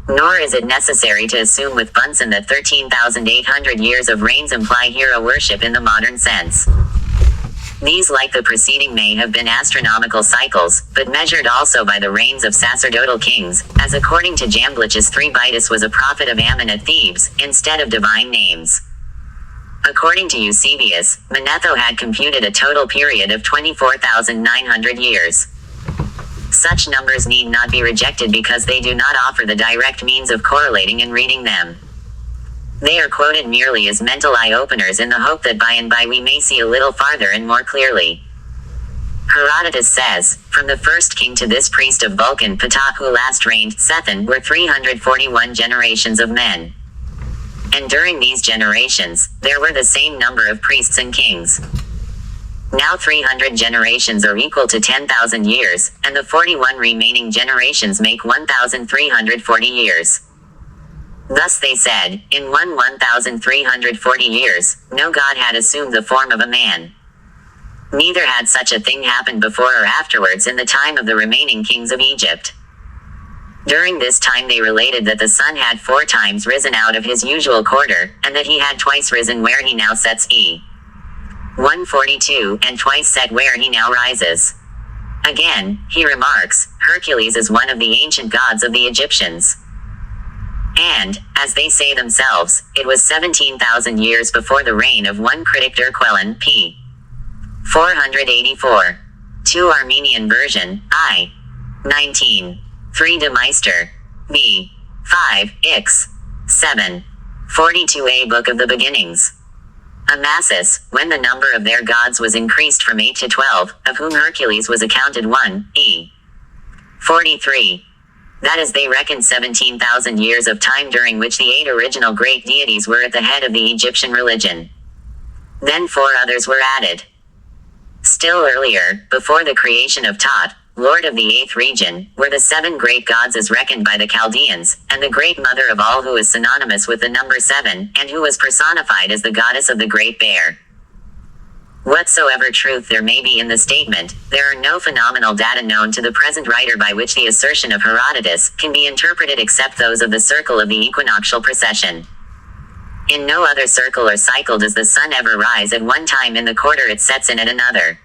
Nor is it necessary to assume with Bunsen that 13,800 years of reigns imply hero worship in the modern sense. These, like the preceding, may have been astronomical cycles, but measured also by the reigns of sacerdotal kings, as according to Jamblich's 3 Bitus was a prophet of Ammon at Thebes, instead of divine names. According to Eusebius, Manetho had computed a total period of 24,900 years. Such numbers need not be rejected because they do not offer the direct means of correlating and reading them. They are quoted merely as mental eye-openers in the hope that by and by we may see a little farther and more clearly. Herodotus says, from the first king to this priest of Vulcan Ptah who last reigned, Sethan, were 341 generations of men. And during these generations, there were the same number of priests and kings. Now 300 generations are equal to 10,000 years, and the 41 remaining generations make 1,340 years. Thus they said, in 1,340 years, no god had assumed the form of a man. Neither had such a thing happened before or afterwards in the time of the remaining kings of Egypt. During this time they related that the sun had 4 times risen out of his usual quarter, and that he had twice risen where he now sets e. 142, and twice set where he now rises. Again, he remarks, Hercules is one of the ancient gods of the Egyptians. And, as they say themselves, it was 17,000 years before the reign of one critic Derquelin, p. 484. 2 Armenian version, I. 19. 3 de Meister. B. 5, Ix. 7. 42a Book of the Beginnings. Amasis, when the number of their gods was increased from 8 to 12, of whom Hercules was accounted 1, e. 43. That is, they reckoned 17,000 years of time during which the 8 original great deities were at the head of the Egyptian religion. Then 4 others were added. Still earlier, before the creation of Tot, lord of the 8th region, were the 7 great gods as reckoned by the Chaldeans, and the great mother of all who is synonymous with the number 7, and who was personified as the goddess of the Great Bear. Whatsoever truth there may be in the statement, there are no phenomenal data known to the present writer by which the assertion of Herodotus can be interpreted except those of the circle of the equinoctial precession. In no other circle or cycle does the sun ever rise at one time in the quarter it sets in at another.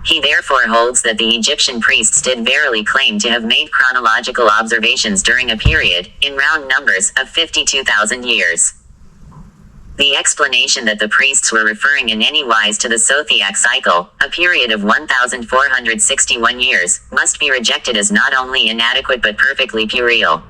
He therefore holds that the Egyptian priests did verily claim to have made chronological observations during a period, in round numbers, of 52,000 years. The explanation that the priests were referring in any wise to the Zodiac cycle, a period of 1,461 years, must be rejected as not only inadequate but perfectly puerile.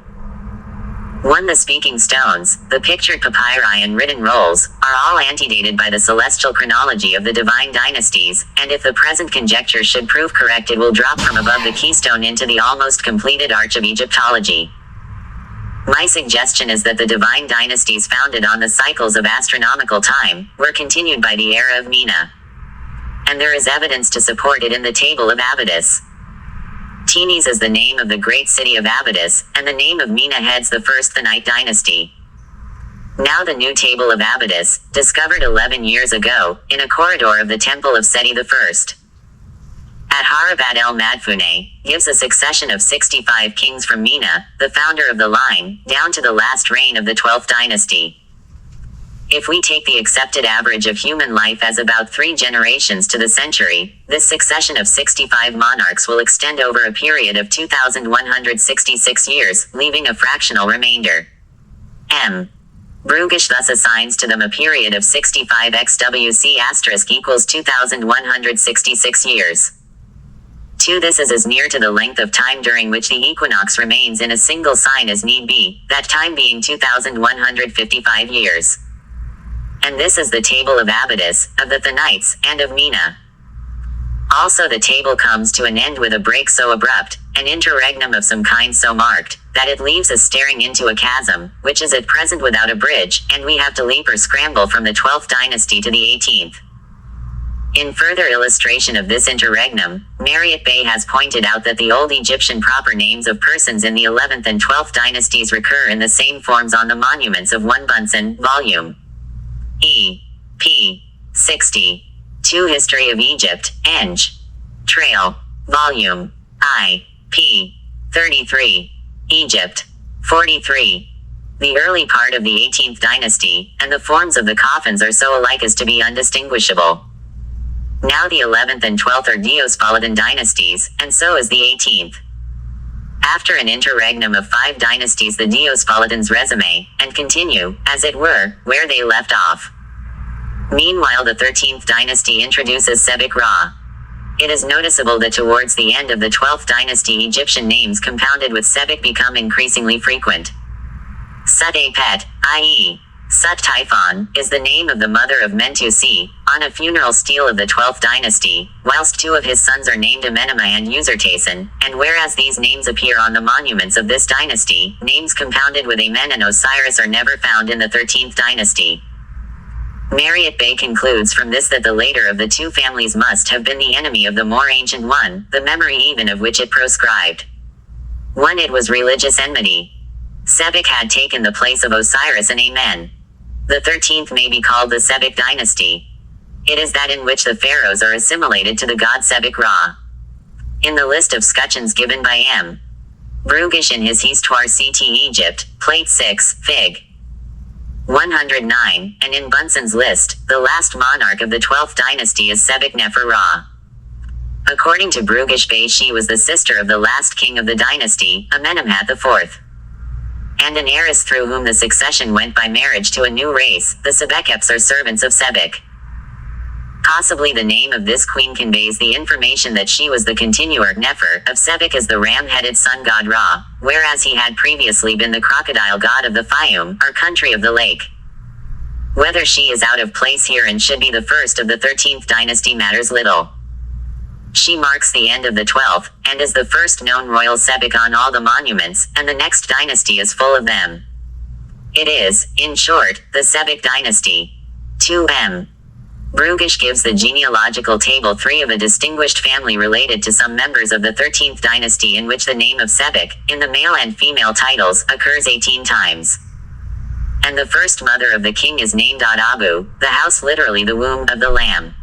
1. The speaking stones, the pictured papyri and written rolls, are all antedated by the celestial chronology of the divine dynasties, and if the present conjecture should prove correct it will drop from above the keystone into the almost completed arch of Egyptology. My suggestion is that the divine dynasties founded on the cycles of astronomical time, were continued by the era of Mina. And there is evidence to support it in the table of Abydos. Tenes is the name of the great city of Abydos, and the name of Mina heads the first Thanite dynasty. Now the new table of Abydos, discovered 11 years ago, in a corridor of the temple of Seti I. At Harabat el Madfune, gives a succession of 65 kings from Mina, the founder of the line, down to the last reign of the 12th dynasty. If we take the accepted average of human life as about 3 generations to the century, this succession of 65 monarchs will extend over a period of 2,166 years, leaving a fractional remainder. M. Brugish thus assigns to them a period of 65 xwc* equals 2,166 years. 2. This is as near to the length of time during which the equinox remains in a single sign as need be, that time being 2,155 years. And this is the table of Abydos, of the Thanites, and of Mina. Also the table comes to an end with a break so abrupt, an interregnum of some kind so marked, that it leaves us staring into a chasm, which is at present without a bridge, and we have to leap or scramble from the 12th dynasty to the 18th. In further illustration of this interregnum, Marriott Bey has pointed out that the old Egyptian proper names of persons in the 11th and 12th dynasties recur in the same forms on the monuments of 1 Bunsen, Volume E. P. 60. 2 History of Egypt, Eng. Trail. Volume I. P. 33. Egypt. 43. The early part of the 18th dynasty, and the forms of the coffins are so alike as to be undistinguishable. Now the 11th and 12th are Diospolitan dynasties, and so is the 18th. After an interregnum of 5 dynasties, the Diospolitans resume, and continue, as it were, where they left off. Meanwhile the 13th dynasty introduces Sebek Ra. It is noticeable that towards the end of the 12th dynasty Egyptian names compounded with Sebek become increasingly frequent. Sut-Apet, i.e. Sut-Typhon, is the name of the mother of Mentusi, on a funeral stele of the 12th dynasty, whilst 2 of his sons are named Amenemha and Usertasen, and whereas these names appear on the monuments of this dynasty, names compounded with Amen and Osiris are never found in the 13th dynasty. Mariat Bey concludes from this that the later of the 2 families must have been the enemy of the more ancient one, the memory even of which it proscribed. 1. It was religious enmity. Sebek had taken the place of Osiris and Amen. The 13th may be called the Sebek dynasty. It is that in which the pharaohs are assimilated to the god Sebek Ra. In the list of scutcheons given by M. Brugish in his Histoire Ct Egypt, Plate 6, Fig. 109, and in Bunsen's list, the last monarch of the 12th dynasty is Sebek Nefer Ra. According to Brugish Bey, she was the sister of the last king of the dynasty, Amenemhat IV. And an heiress through whom the succession went by marriage to a new race, the Sebekeps are servants of Sebek. Possibly the name of this queen conveys the information that she was the continuer Nefer of Sebek as the ram-headed sun god Ra, whereas he had previously been the crocodile god of the Fayum, or country of the lake. Whether she is out of place here and should be the first of the 13th dynasty matters little. She marks the end of the 12th, and is the first known royal Sebek on all the monuments, and the next dynasty is full of them. It is, in short, the Sebek dynasty. 2m. Brugish gives the genealogical table 3 of a distinguished family related to some members of the 13th dynasty in which the name of Sebek, in the male and female titles, occurs 18 times. And the first mother of the king is named Ad-Abu, the house literally the womb of the lamb.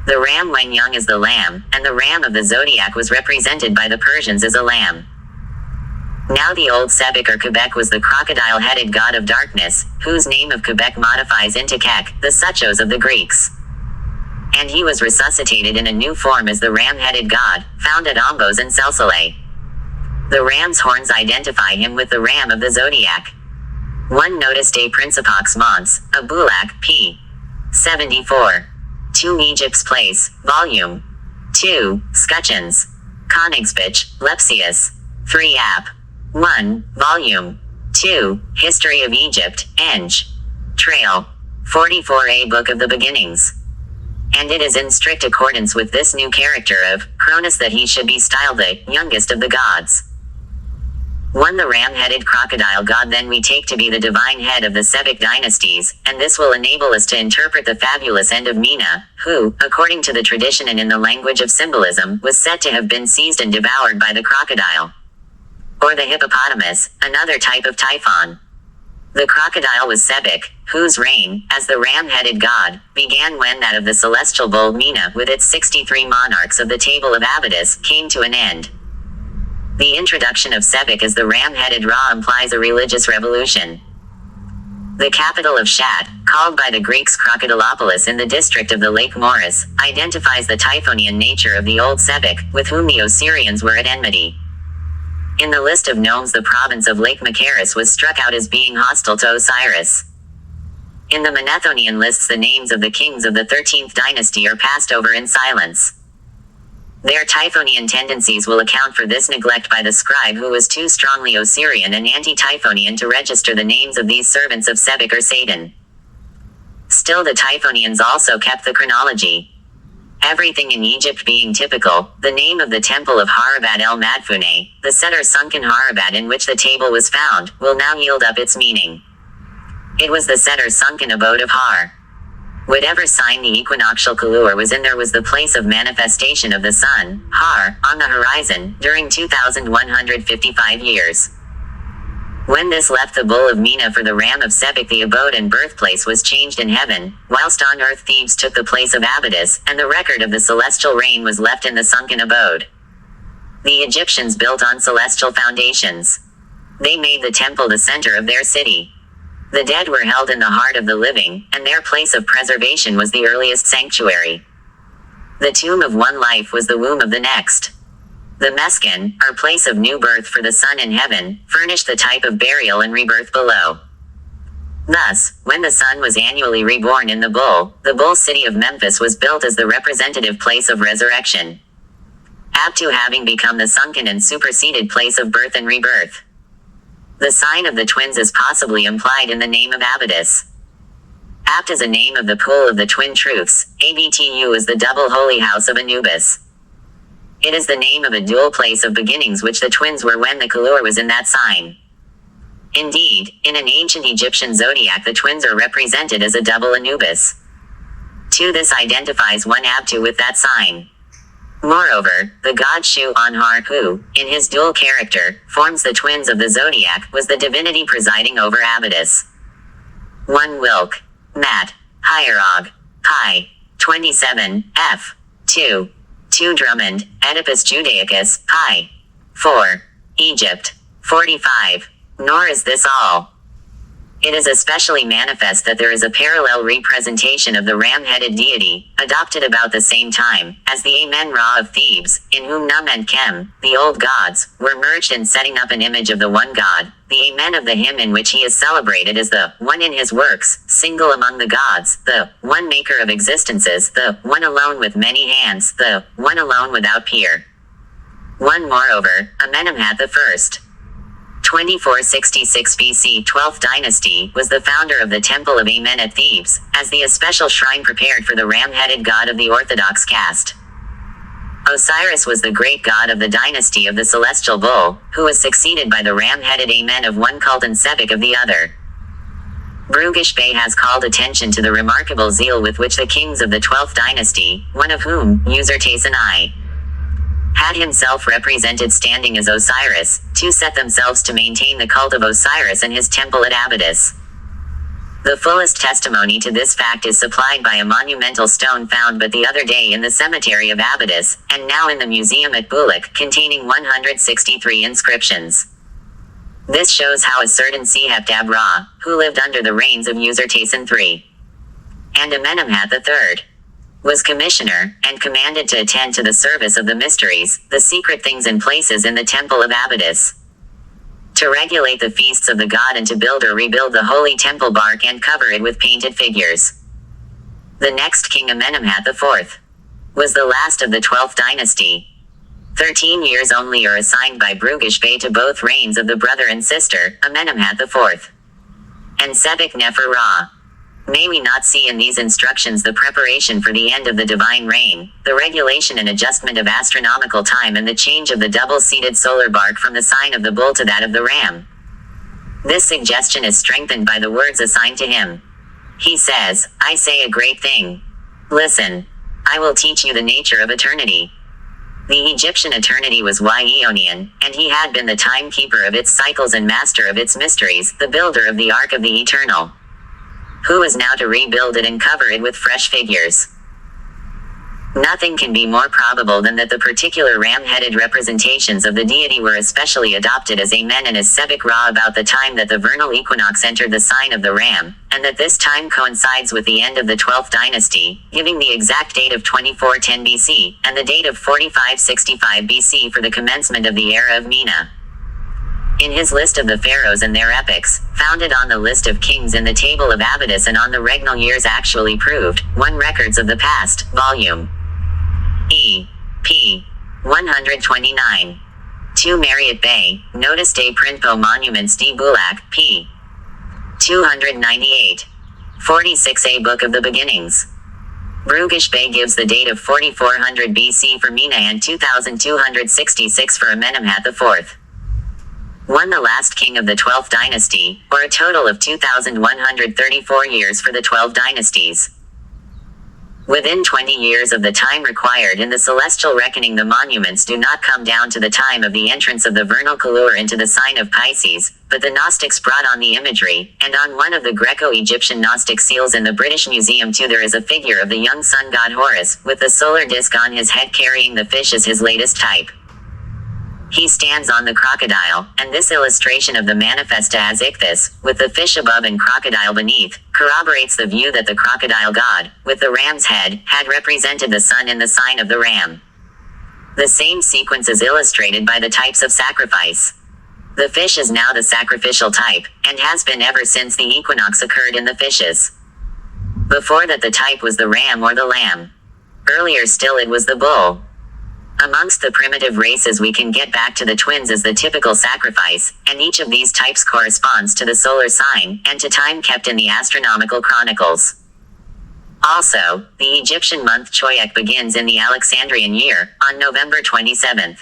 The ram when young is the lamb, and the ram of the zodiac was represented by the Persians as a lamb. Now the old Sebek or Quebec was the crocodile-headed god of darkness, whose name of Quebec modifies into Kek, the Suchos of the Greeks. And he was resuscitated in a new form as the ram-headed god, found at Ombos and Selsaleh. The ram's horns identify him with the ram of the zodiac. 1 Notice de Principax Mons, a Bulak, p. 74. 2 Egypt's Place, Volume 2, Scutcheons. Königsbüch, Lepsius. 3 App. 1, Volume 2, History of Egypt, Eng. Trail. 44a Book of the Beginnings. And it is in strict accordance with this new character of Cronus that he should be styled the youngest of the gods. 1 The ram-headed crocodile god then we take to be the divine head of the Sebek dynasties, and this will enable us to interpret the fabulous end of Mina, who, according to the tradition and in the language of symbolism, was said to have been seized and devoured by the crocodile. Or the hippopotamus, another type of typhon. The crocodile was Sebek, whose reign, as the ram-headed god, began when that of the celestial bull Mina with its 63 monarchs of the table of Abydos came to an end. The introduction of Sebek as the ram-headed Ra implies a religious revolution. The capital of Shat, called by the Greeks Crocodilopolis in the district of the Lake Moeris, identifies the Typhonian nature of the old Sebek, with whom the Osirians were at enmity. In the list of nomes the province of Lake Machaerus was struck out as being hostile to Osiris. In the Manethonian lists the names of the kings of the 13th dynasty are passed over in silence. Their Typhonian tendencies will account for this neglect by the scribe who was too strongly Osirian and anti-Typhonian to register the names of these servants of Sebek or Satan. Still the Typhonians also kept the chronology. Everything in Egypt being typical, the name of the temple of Harabat el Madfune, the Setter sunken Harabat in which the table was found, will now yield up its meaning. It was the Setter sunken abode of Har. Whatever sign the equinoctial color was in, there was the place of manifestation of the sun, Har, on the horizon, during 2,155 years. When this left the bull of Mina for the ram of Sebek, the abode and birthplace was changed in heaven, whilst on earth Thebes took the place of Abydos, and the record of the celestial reign was left in the sunken abode. The Egyptians built on celestial foundations. They made the temple the center of their city. The dead were held in the heart of the living, and their place of preservation was the earliest sanctuary. The tomb of one life was the womb of the next. The meskin, or place of new birth for the sun in heaven, furnished the type of burial and rebirth below. Thus, when the sun was annually reborn in the bull city of Memphis was built as the representative place of resurrection, apt to having become the sunken and superseded place of birth and rebirth. The sign of the twins is possibly implied in the name of Abydos. Apt as a name of the pool of the twin truths, ABTU is the double holy house of Anubis. It is the name of a dual place of beginnings which the twins were when the Kalur was in that sign. Indeed, in an ancient Egyptian zodiac the twins are represented as a double Anubis. 2. This identifies one Abtu with that sign. Moreover, the god Shu-Anhar who, in his dual character, forms the twins of the zodiac, was the divinity presiding over Abydos. 1 Wilk. Mat. Hierog. Pi. 27, f. 2. 2 Drummond, Oedipus Judaicus, Pi. 4. Egypt. 45. Nor is this all. It is especially manifest that there is a parallel representation of the ram-headed deity, adopted about the same time, as the Amen-Ra of Thebes, in whom Num and Kem, the old gods, were merged in setting up an image of the one god, the Amen of the hymn in which he is celebrated as the one in his works, single among the gods, the one maker of existences, the one alone with many hands, the one alone without peer. 1 Moreover, Amenemhat I, 2466 BC 12th dynasty, was the founder of the Temple of Amen at Thebes, as the especial shrine prepared for the ram-headed god of the Orthodox caste. Osiris was the great god of the dynasty of the celestial bull, who was succeeded by the ram-headed Amen of one cult and Sebek of the other. Brugish Bey has called attention to the remarkable zeal with which the kings of the 12th dynasty, one of whom, Usertesen I, had himself represented standing as Osiris, to set themselves to maintain the cult of Osiris and his temple at Abydos. The fullest testimony to this fact is supplied by a monumental stone found but the other day in the cemetery of Abydos, and now in the museum at Bulak, containing 163 inscriptions. This shows how a certain Seheptab Ra, who lived under the reigns of Usertesen III and Amenemhat III, was commissioner, and commanded to attend to the service of the mysteries, the secret things and places in the temple of Abydos, to regulate the feasts of the god and to build or rebuild the holy temple bark and cover it with painted figures. The next king Amenemhat IV was the last of the 12th dynasty. 13 years only are assigned by Brugish Bey to both reigns of the brother and sister, Amenemhat IV and Sebek Nefer Ra. May we not see in these instructions the preparation for the end of the divine reign, the regulation and adjustment of astronomical time and the change of the double-seated solar bark from the sign of the bull to that of the ram? This suggestion is strengthened by the words assigned to him. He says, I say a great thing. Listen. I will teach you the nature of eternity. The Egyptian eternity was Eonian, and he had been the timekeeper of its cycles and master of its mysteries, the builder of the Ark of the Eternal, who is now to rebuild it and cover it with fresh figures. Nothing can be more probable than that the particular ram-headed representations of the deity were especially adopted as Amen and as Sebek Ra about the time that the vernal equinox entered the sign of the ram, and that this time coincides with the end of the 12th dynasty, giving the exact date of 2410 BC, and the date of 4565 BC for the commencement of the era of Mina. In his list of the pharaohs and their epics, founded on the list of kings in the table of Abydos and on the regnal years actually proved, 1 Records of the Past, Volume E. P. 129. 2 Marriott Bay, Notice des Principaux Monuments de Bulak, p. 298. 46a Book of the Beginnings. Brugish Bey gives the date of 4400 BC for Mina and 2266 for Amenemhat IV. 1 The last king of the 12th dynasty, or a total of 2134 years for the 12 dynasties. Within 20 years of the time required in the celestial reckoning, the monuments do not come down to the time of the entrance of the vernal Kalur into the sign of Pisces, but the Gnostics brought on the imagery, and on one of the Greco-Egyptian Gnostic seals in the British Museum too there is a figure of the young sun god Horus, with the solar disk on his head carrying the fish as his latest type. He stands on the crocodile, and this illustration of the manifesta as ichthys, with the fish above and crocodile beneath, corroborates the view that the crocodile god, with the ram's head, had represented the sun in the sign of the ram. The same sequence is illustrated by the types of sacrifice. The fish is now the sacrificial type, and has been ever since the equinox occurred in the fishes. Before that the type was the ram or the lamb. Earlier still it was the bull. Amongst the primitive races we can get back to the twins as the typical sacrifice, and each of these types corresponds to the solar sign, and to time kept in the astronomical chronicles. Also, the Egyptian month Choyak begins in the Alexandrian year, on November 27th.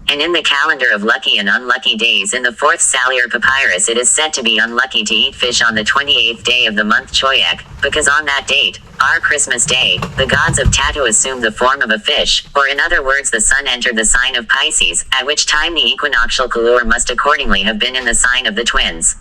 And in the calendar of lucky and unlucky days in the 4th Salier papyrus it is said to be unlucky to eat fish on the 28th day of the month Choyak, because on that date, our Christmas day, the gods of Tatu assumed the form of a fish, or in other words the sun entered the sign of Pisces, at which time the equinoctial colure must accordingly have been in the sign of the twins.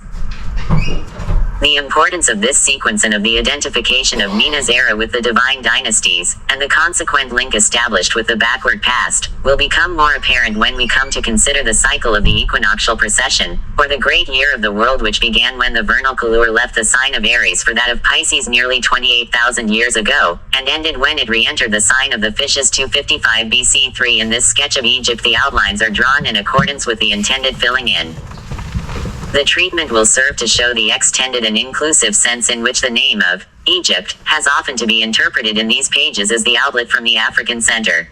The importance of this sequence and of the identification of Mina's era with the divine dynasties, and the consequent link established with the backward past, will become more apparent when we come to consider the cycle of the equinoctial precession, or the great year of the world which began when the vernal colure left the sign of Aries for that of Pisces nearly 28,000 years ago, and ended when it re-entered the sign of the fishes 255 BC 3. In this sketch of Egypt the outlines are drawn in accordance with the intended filling in. The treatment will serve to show the extended and inclusive sense in which the name of Egypt has often to be interpreted in these pages as the outlet from the African center.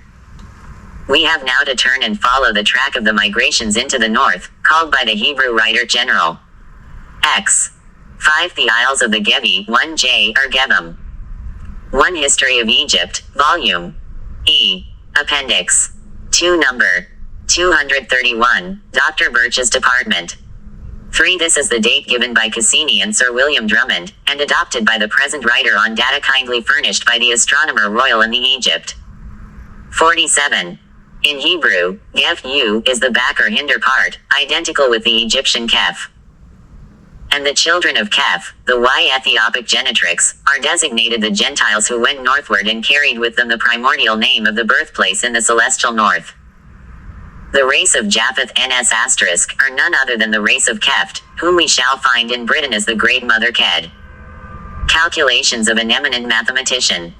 We have now to turn and follow the track of the migrations into the north, called by the Hebrew writer General X. 5. The Isles of the Gebi, 1J, or Gebim. 1. History of Egypt, Volume E. Appendix 2 Number 231, Dr. Birch's Department. 3. This is the date given by Cassini and Sir William Drummond, and adopted by the present writer on data kindly furnished by the Astronomer Royal in the Egypt. 47. In Hebrew, Gef U is the back or hinder part, identical with the Egyptian Kef. And the children of Kef, the Y Ethiopic genetrix, are designated the Gentiles who went northward and carried with them the primordial name of the birthplace in the celestial north. The race of Japheth Ns** are none other than the race of Keft, whom we shall find in Britain as the Great Mother Ked. Calculations of an eminent mathematician.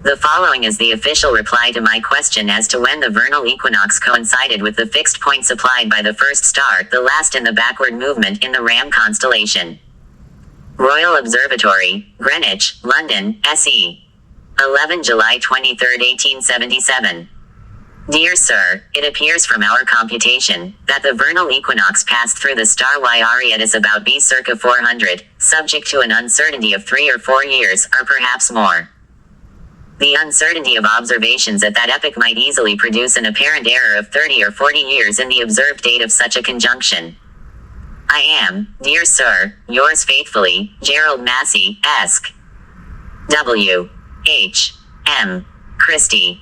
The following is the official reply to my question as to when the vernal equinox coincided with the fixed point supplied by the first star, the last in the backward movement in the Ram constellation. Royal Observatory, Greenwich, London, SE. 11 July 23, 1877. Dear Sir, it appears from our computation, that the vernal equinox passed through the star Ariadis about B circa 400, subject to an uncertainty of 3 or 4 years, or perhaps more. The uncertainty of observations at that epoch might easily produce an apparent error of 30 or 40 years in the observed date of such a conjunction. I am, dear Sir, yours faithfully, Gerald Massey, Esq. W. H. M. Christie.